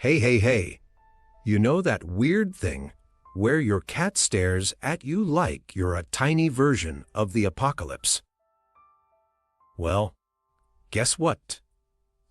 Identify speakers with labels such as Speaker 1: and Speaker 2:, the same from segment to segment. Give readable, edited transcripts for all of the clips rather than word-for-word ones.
Speaker 1: Hey, hey, hey. You know that weird thing where your cat stares at you like you're a tiny version of the apocalypse? Well, guess what?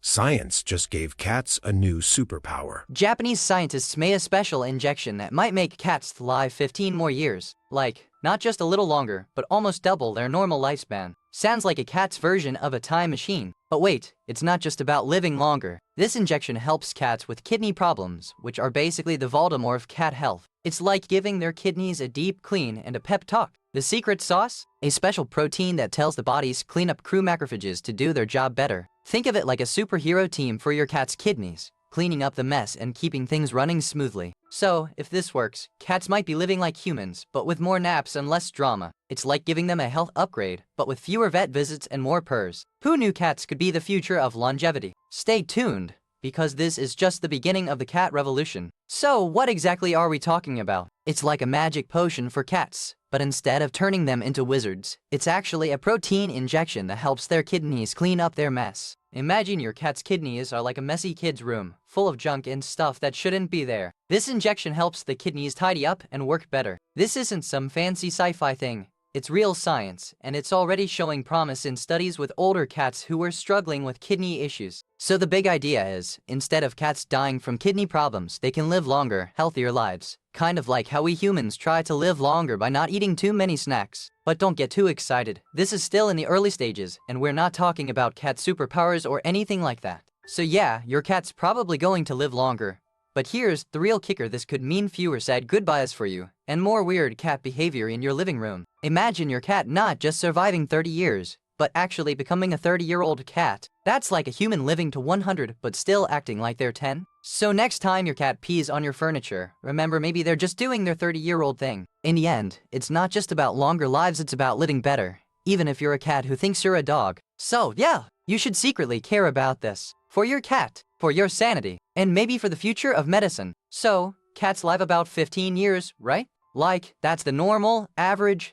Speaker 1: Science just gave cats a new superpower.
Speaker 2: Japanese scientists made a special injection that might make cats live 15 more years. Like, not just a little longer, but almost double their normal lifespan. Sounds like a cat's version of a time machine. But wait, it's not just about living longer. This injection helps cats with kidney problems, which are basically the Voldemort of cat health. It's like giving their kidneys a deep clean and a pep talk. The secret sauce? A special protein that tells the body's cleanup crew macrophages to do their job better. Think of it like a superhero team for your cat's kidneys, cleaning up the mess and keeping things running smoothly. So, if this works, cats might be living like humans, but with more naps and less drama. It's like giving them a health upgrade, but with fewer vet visits and more purrs. Who knew cats could be the future of longevity? Stay tuned, because this is just the beginning of the cat revolution. So, what exactly are we talking about? It's like a magic potion for cats, but instead of turning them into wizards, it's actually a protein injection that helps their kidneys clean up their mess. Imagine your cat's kidneys are like a messy kid's room, full of junk and stuff that shouldn't be there. This injection helps the kidneys tidy up and work better. This isn't some fancy sci-fi thing. It's real science, and it's already showing promise in studies with older cats who were struggling with kidney issues. So the big idea is, instead of cats dying from kidney problems, they can live longer, healthier lives. Kind of like how we humans try to live longer by not eating too many snacks. But don't get too excited. This is still in the early stages, and we're not talking about cat superpowers or anything like that. So yeah, your cat's probably going to live longer. But here's the real kicker: this could mean fewer sad goodbyes for you, and more weird cat behavior in your living room. Imagine your cat not just surviving 30 years, but actually becoming a 30-year-old cat. That's like a human living to 100 but still acting like they're 10. So next time your cat pees on your furniture, remember maybe they're just doing their 30-year-old thing. In the end, it's not just about longer lives, it's about living better, even if you're a cat who thinks you're a dog. So yeah, you should secretly care about this. For your cat, for your sanity, and maybe for the future of medicine. So, cats live about 15 years, right? Like, that's the normal, average.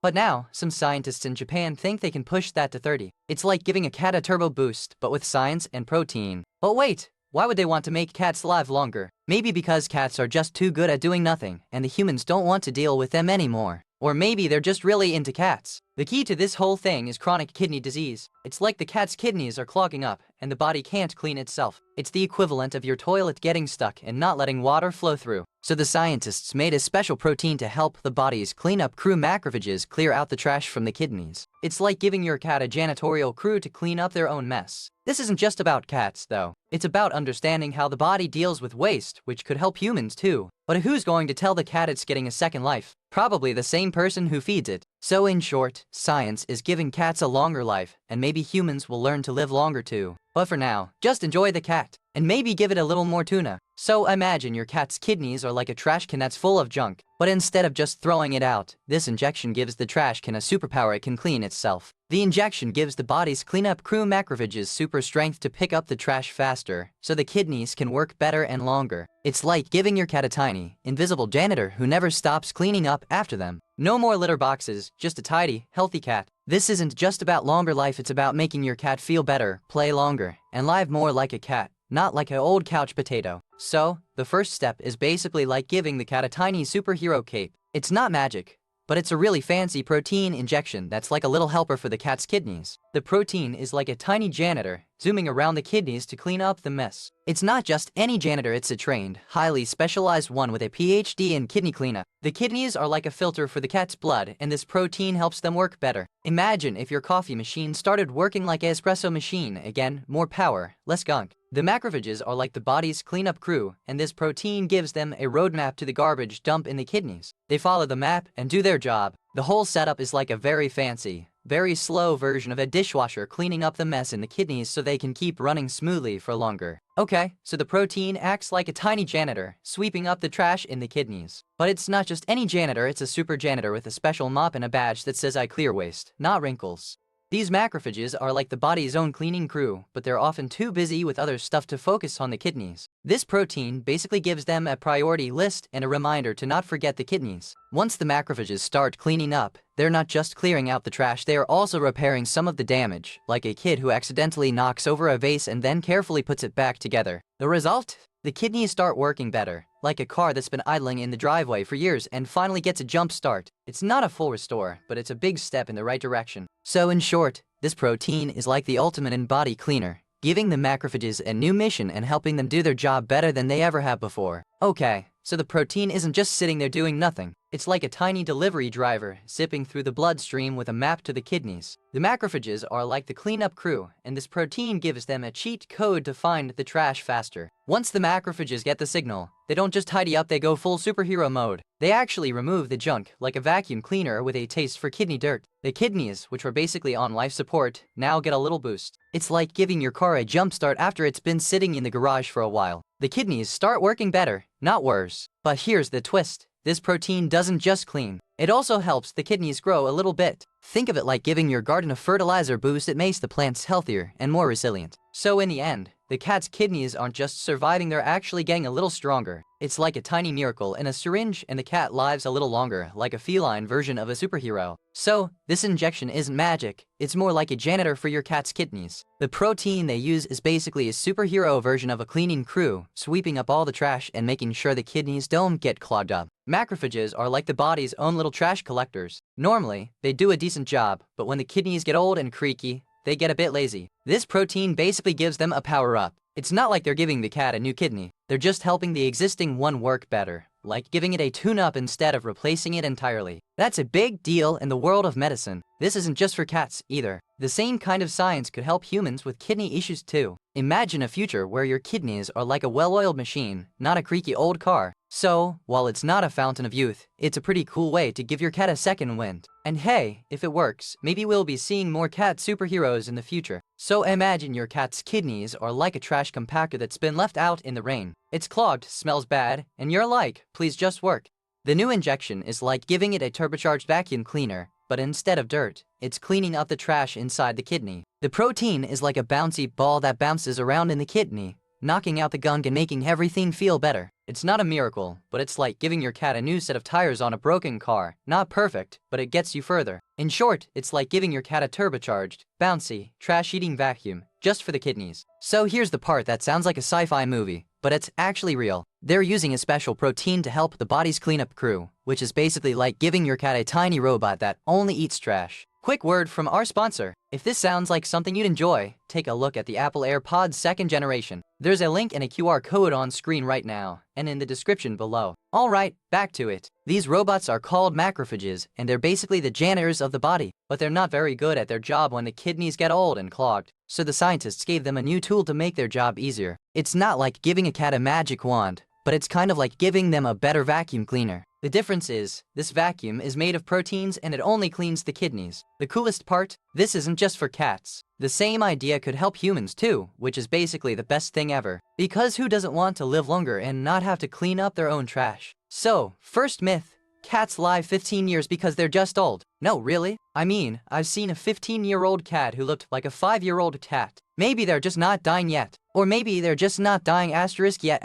Speaker 2: But now, some scientists in Japan think they can push that to 30. It's like giving a cat a turbo boost, but with science and protein. But wait, why would they want to make cats live longer? Maybe because cats are just too good at doing nothing, and the humans don't want to deal with them anymore. Or maybe they're just really into cats. The key to this whole thing is chronic kidney disease. It's like the cat's kidneys are clogging up, and the body can't clean itself. It's the equivalent of your toilet getting stuck and not letting water flow through. So the scientists made a special protein to help the body's cleanup crew macrophages clear out the trash from the kidneys. It's like giving your cat a janitorial crew to clean up their own mess. This isn't just about cats, though. It's about understanding how the body deals with waste, which could help humans too. But who's going to tell the cat it's getting a second life? Probably the same person who feeds it. So in short, science is giving cats a longer life, and maybe humans will learn to live longer too. But for now, just enjoy the cat, and maybe give it a little more tuna. So imagine your cat's kidneys are like a trash can that's full of junk. But instead of just throwing it out, this injection gives the trash can a superpower: it can clean itself. The injection gives the body's cleanup crew macrophages super strength to pick up the trash faster, so the kidneys can work better and longer. It's like giving your cat a tiny, invisible janitor who never stops cleaning up after them. No more litter boxes, just a tidy, healthy cat. This isn't just about longer life, it's about making your cat feel better, play longer, and live more like a cat, not like an old couch potato. So, the first step is basically like giving the cat a tiny superhero cape. It's not magic, but it's a really fancy protein injection that's like a little helper for the cat's kidneys. The protein is like a tiny janitor, zooming around the kidneys to clean up the mess. It's not just any janitor, it's a trained, highly specialized one with a PhD in kidney cleanup. The kidneys are like a filter for the cat's blood, and this protein helps them work better. Imagine if your coffee machine started working like an espresso machine again: more power, less gunk. The macrophages are like the body's cleanup crew, and this protein gives them a roadmap to the garbage dump in the kidneys. They follow the map and do their job. The whole setup is like a very fancy, very slow version of a dishwasher cleaning up the mess in the kidneys so they can keep running smoothly for longer. Okay, so the protein acts like a tiny janitor, sweeping up the trash in the kidneys. But it's not just any janitor, it's a super janitor with a special mop and a badge that says "I clear waste, not wrinkles." These macrophages are like the body's own cleaning crew, but they're often too busy with other stuff to focus on the kidneys. This protein basically gives them a priority list and a reminder to not forget the kidneys. Once the macrophages start cleaning up, they're not just clearing out the trash, they are also repairing some of the damage, like a kid who accidentally knocks over a vase and then carefully puts it back together. The result? The kidneys start working better, like a car that's been idling in the driveway for years and finally gets a jump start. It's not a full restore, but it's a big step in the right direction. So in short, this protein is like the ultimate in-body cleaner, giving the macrophages a new mission and helping them do their job better than they ever have before. Okay, so the protein isn't just sitting there doing nothing. It's like a tiny delivery driver zipping through the bloodstream with a map to the kidneys. The macrophages are like the cleanup crew, and this protein gives them a cheat code to find the trash faster. Once the macrophages get the signal, they don't just tidy up, they go full superhero mode. They actually remove the junk like a vacuum cleaner with a taste for kidney dirt. The kidneys, which were basically on life support, now get a little boost. It's like giving your car a jump start after it's been sitting in the garage for a while. The kidneys start working better, not worse. But here's the twist. This protein doesn't just clean. It also helps the kidneys grow a little bit. Think of it like giving your garden a fertilizer boost. It makes the plants healthier and more resilient. So in the end, the cat's kidneys aren't just surviving, they're actually getting a little stronger. It's like a tiny miracle in a syringe, and the cat lives a little longer, like a feline version of a superhero. So, this injection isn't magic, it's more like a janitor for your cat's kidneys. The protein they use is basically a superhero version of a cleaning crew, sweeping up all the trash and making sure the kidneys don't get clogged up. Macrophages are like the body's own little trash collectors. Normally, they do a decent job, but when the kidneys get old and creaky, they get a bit lazy. This protein basically gives them a power-up. It's not like they're giving the cat a new kidney. They're just helping the existing one work better, like giving it a tune-up instead of replacing it entirely. That's a big deal in the world of medicine. This isn't just for cats either. The same kind of science could help humans with kidney issues too. Imagine a future where your kidneys are like a well-oiled machine, not a creaky old car. So, while it's not a fountain of youth, it's a pretty cool way to give your cat a second wind. And hey, if it works, maybe we'll be seeing more cat superheroes in the future. So imagine your cat's kidneys are like a trash compactor that's been left out in the rain. It's clogged, smells bad, and you're like, please just work. The new injection is like giving it a turbocharged vacuum cleaner, but instead of dirt, it's cleaning up the trash inside the kidney. The protein is like a bouncy ball that bounces around in the kidney, knocking out the gunk and making everything feel better. It's not a miracle, but it's like giving your cat a new set of tires on a broken car. Not perfect, but it gets you further. In short, it's like giving your cat a turbocharged, bouncy, trash-eating vacuum, just for the kidneys. So here's the part that sounds like a sci-fi movie, but it's actually real. They're using a special protein to help the body's cleanup crew, which is basically like giving your cat a tiny robot that only eats trash. Quick word from our sponsor. If this sounds like something you'd enjoy, take a look at the Apple AirPods 2nd generation. There's a link and a QR code on screen right now, and in the description below. Alright, back to it. These robots are called macrophages, and they're basically the janitors of the body, but they're not very good at their job when the kidneys get old and clogged. So the scientists gave them a new tool to make their job easier. It's not like giving a cat a magic wand, but it's kind of like giving them a better vacuum cleaner. The difference is, this vacuum is made of proteins and it only cleans the kidneys. The coolest part? This isn't just for cats. The same idea could help humans too, which is basically the best thing ever. Because who doesn't want to live longer and not have to clean up their own trash? So, first myth. Cats live 15 years because they're just old. No, really? I mean, I've seen a 15-year-old cat who looked like a 5-year-old cat. Maybe they're just not dying yet. Or maybe they're just not dying yet.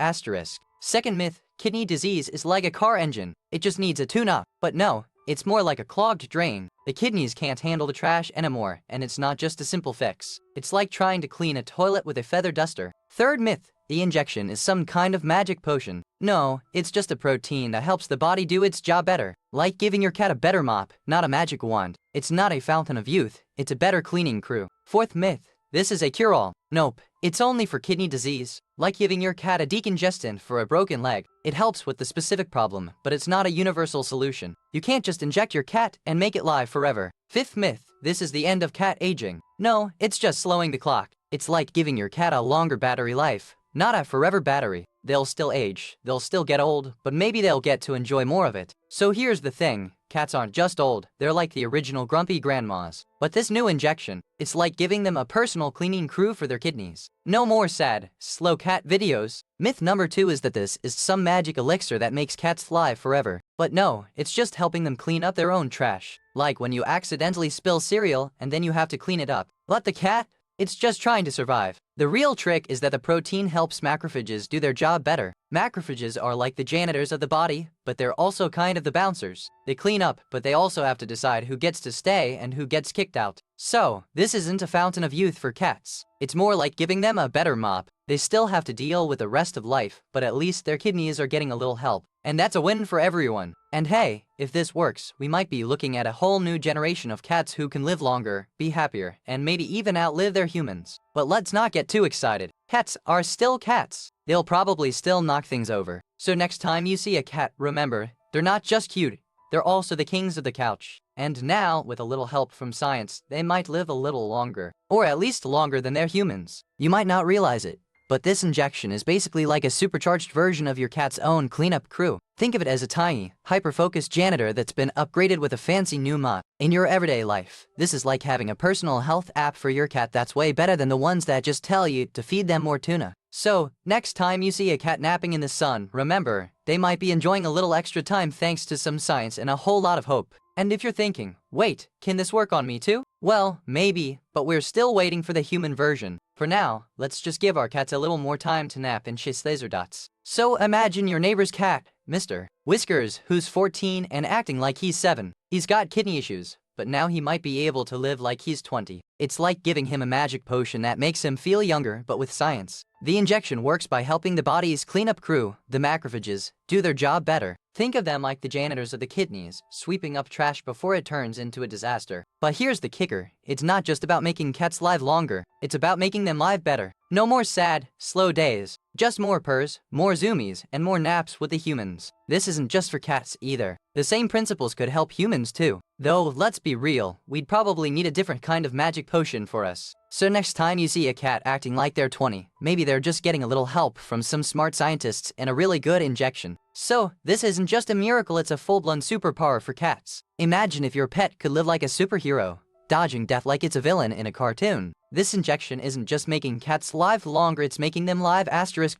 Speaker 2: Second myth. Kidney disease is like a car engine. It just needs a tune-up. But no, it's more like a clogged drain. The kidneys can't handle the trash anymore, and it's not just a simple fix. It's like trying to clean a toilet with a feather duster. Third myth. The injection is some kind of magic potion. No, it's just a protein that helps the body do its job better. Like giving your cat a better mop, not a magic wand. It's not a fountain of youth, it's a better cleaning crew. Fourth myth. This is a cure-all. Nope, it's only for kidney disease. Like giving your cat a decongestant for a broken leg. It helps with the specific problem, but it's not a universal solution. You can't just inject your cat and make it live forever. Fifth myth. This is the end of cat aging. No, it's just slowing the clock. It's like giving your cat a longer battery life. Not a forever battery. They'll still age, they'll still get old, but maybe they'll get to enjoy more of it. So here's the thing, cats aren't just old, they're like the original grumpy grandmas. But this new injection, it's like giving them a personal cleaning crew for their kidneys. No more sad, slow cat videos. Myth number 2 is that this is some magic elixir that makes cats live forever. But no, it's just helping them clean up their own trash. Like when you accidentally spill cereal and then you have to clean it up. Let the cat It's just trying to survive. The real trick is that the protein helps macrophages do their job better. Macrophages are like the janitors of the body, but they're also kind of the bouncers. They clean up, but they also have to decide who gets to stay and who gets kicked out. So, this isn't a fountain of youth for cats. It's more like giving them a better mop. They still have to deal with the rest of life, but at least their kidneys are getting a little help. And that's a win for everyone. And hey, if this works, we might be looking at a whole new generation of cats who can live longer, be happier, and maybe even outlive their humans. But let's not get too excited. Cats are still cats. They'll probably still knock things over. So next time you see a cat, remember, they're not just cute, they're also the kings of the couch. And now, with a little help from science, they might live a little longer. Or at least longer than their humans. You might not realize it, but this injection is basically like a supercharged version of your cat's own cleanup crew. Think of it as a tiny, hyper-focused janitor that's been upgraded with a fancy new mop. In your everyday life, this is like having a personal health app for your cat that's way better than the ones that just tell you to feed them more tuna. So, next time you see a cat napping in the sun, remember, they might be enjoying a little extra time thanks to some science and a whole lot of hope. And if you're thinking, wait, can this work on me too? Well, maybe, but we're still waiting for the human version. For now, let's just give our cats a little more time to nap and chase laser dots. So imagine your neighbor's cat, Mr. Whiskers, who's 14 and acting like he's 7. He's got kidney issues, but now he might be able to live like he's 20. It's like giving him a magic potion that makes him feel younger, but with science. The injection works by helping the body's cleanup crew, the macrophages, do their job better. Think of them like the janitors of the kidneys, sweeping up trash before it turns into a disaster. But here's the kicker, it's not just about making cats live longer, it's about making them live better. No more sad, slow days, just more purrs, more zoomies, and more naps with the humans. This isn't just for cats either. The same principles could help humans too. Though, let's be real, we'd probably need a different kind of magic potion for us. So next time you see a cat acting like they're 20, maybe they're just getting a little help from some smart scientists and a really good injection. So, this isn't just a miracle, it's a full-blown superpower for cats. Imagine if your pet could live like a superhero, dodging death like it's a villain in a cartoon. This injection isn't just making cats live longer, it's making them live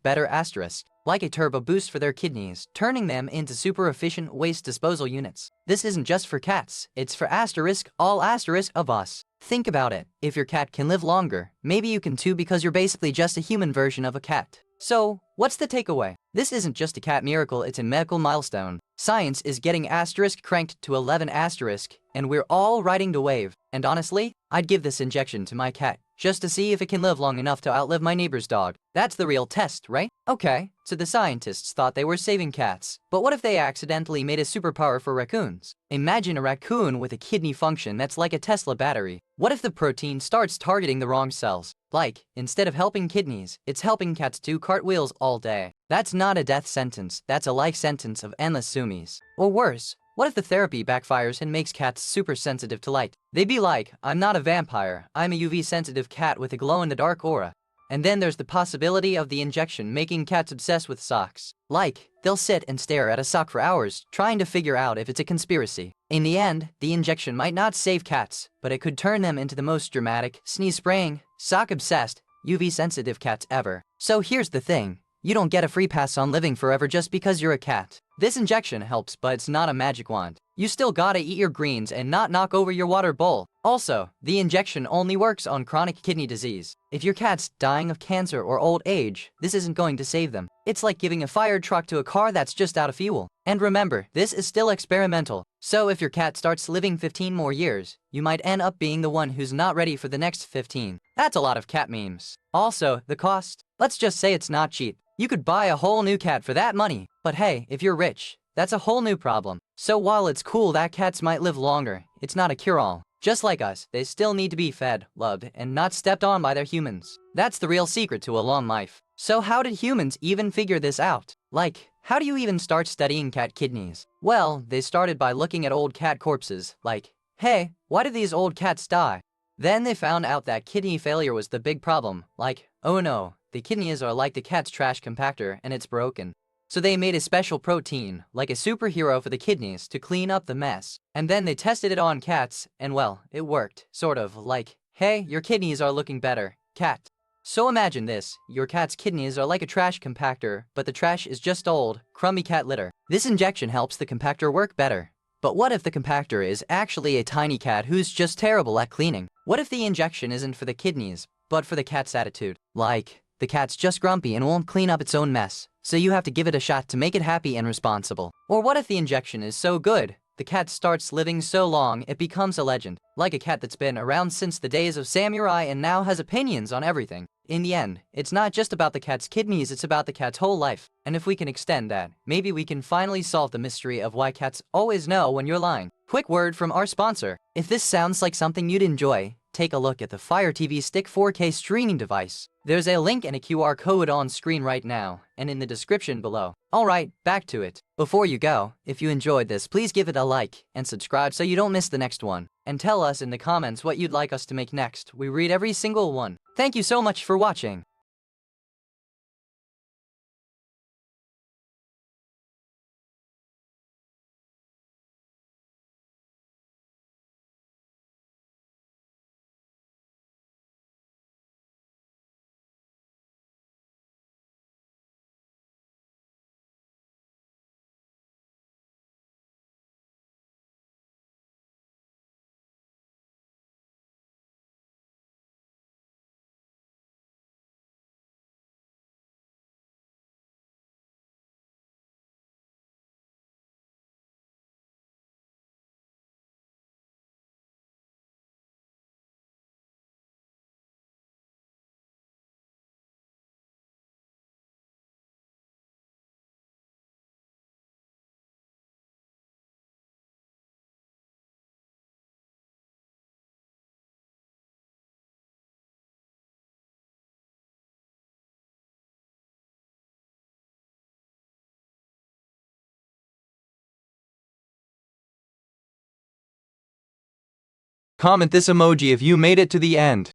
Speaker 2: better like a turbo boost for their kidneys, turning them into super efficient waste disposal units. This isn't just for cats, it's for all of us. Think about it, if your cat can live longer, maybe you can too because you're basically just a human version of a cat. So, what's the takeaway? This isn't just a cat miracle, it's a medical milestone. Science is getting cranked to 11 and we're all riding the wave. And honestly, I'd give this injection to my cat, just to see if it can live long enough to outlive my neighbor's dog. That's the real test, right? Okay, so the scientists thought they were saving cats. But what if they accidentally made a superpower for raccoons? Imagine a raccoon with a kidney function that's like a Tesla battery. What if the protein starts targeting the wrong cells? Like, instead of helping kidneys, it's helping cats do cartwheels all day. That's not a death sentence, that's a life sentence of endless zoomies. Or worse, what if the therapy backfires and makes cats super sensitive to light? They'd be like, I'm not a vampire, I'm a UV-sensitive cat with a glow-in-the-dark aura. And then there's the possibility of the injection making cats obsessed with socks. Like, they'll sit and stare at a sock for hours, trying to figure out if it's a conspiracy. In the end, the injection might not save cats, but it could turn them into the most dramatic, sneeze-spraying, sock-obsessed, UV-sensitive cats ever. So here's the thing. You don't get a free pass on living forever just because you're a cat. This injection helps, but it's not a magic wand. You still gotta eat your greens and not knock over your water bowl. Also, the injection only works on chronic kidney disease. If your cat's dying of cancer or old age, this isn't going to save them. It's like giving a fire truck to a car that's just out of fuel. And remember, this is still experimental. So if your cat starts living 15 more years, you might end up being the one who's not ready for the next 15. That's a lot of cat memes. Also, the cost. Let's just say it's not cheap. You could buy a whole new cat for that money. But hey, if you're rich, that's a whole new problem. So while it's cool that cats might live longer, it's not a cure-all. Just like us, they still need to be fed, loved, and not stepped on by their humans. That's the real secret to a long life. So how did humans even figure this out? Like, how do you even start studying cat kidneys? Well, they started by looking at old cat corpses, like, hey, why did these old cats die? Then they found out that kidney failure was the big problem, like, oh no, the kidneys are like the cat's trash compactor and it's broken. So they made a special protein, like a superhero for the kidneys, to clean up the mess. And then they tested it on cats, and well, it worked, sort of, like, hey, your kidneys are looking better, cat. So imagine this, your cat's kidneys are like a trash compactor, but the trash is just old, crummy cat litter. This injection helps the compactor work better. But what if the compactor is actually a tiny cat who's just terrible at cleaning? What if the injection isn't for the kidneys, but for the cat's attitude. Like, the cat's just grumpy and won't clean up its own mess, so you have to give it a shot to make it happy and responsible. Or what if the injection is so good, the cat starts living so long it becomes a legend, like a cat that's been around since the days of samurai and now has opinions on everything. In the end, it's not just about the cat's kidneys, it's about the cat's whole life. And if we can extend that, maybe we can finally solve the mystery of why cats always know when you're lying. Quick word from our sponsor. If this sounds like something you'd enjoy, take a look at the Fire TV Stick 4K streaming device. There's a link and a QR code on screen right now, and in the description below. Alright, back to it. Before you go, if you enjoyed this, please give it a like and subscribe so you don't miss the next one. And tell us in the comments what you'd like us to make next. We read every single one. Thank you so much for watching.
Speaker 3: Comment this emoji if you made it to the end.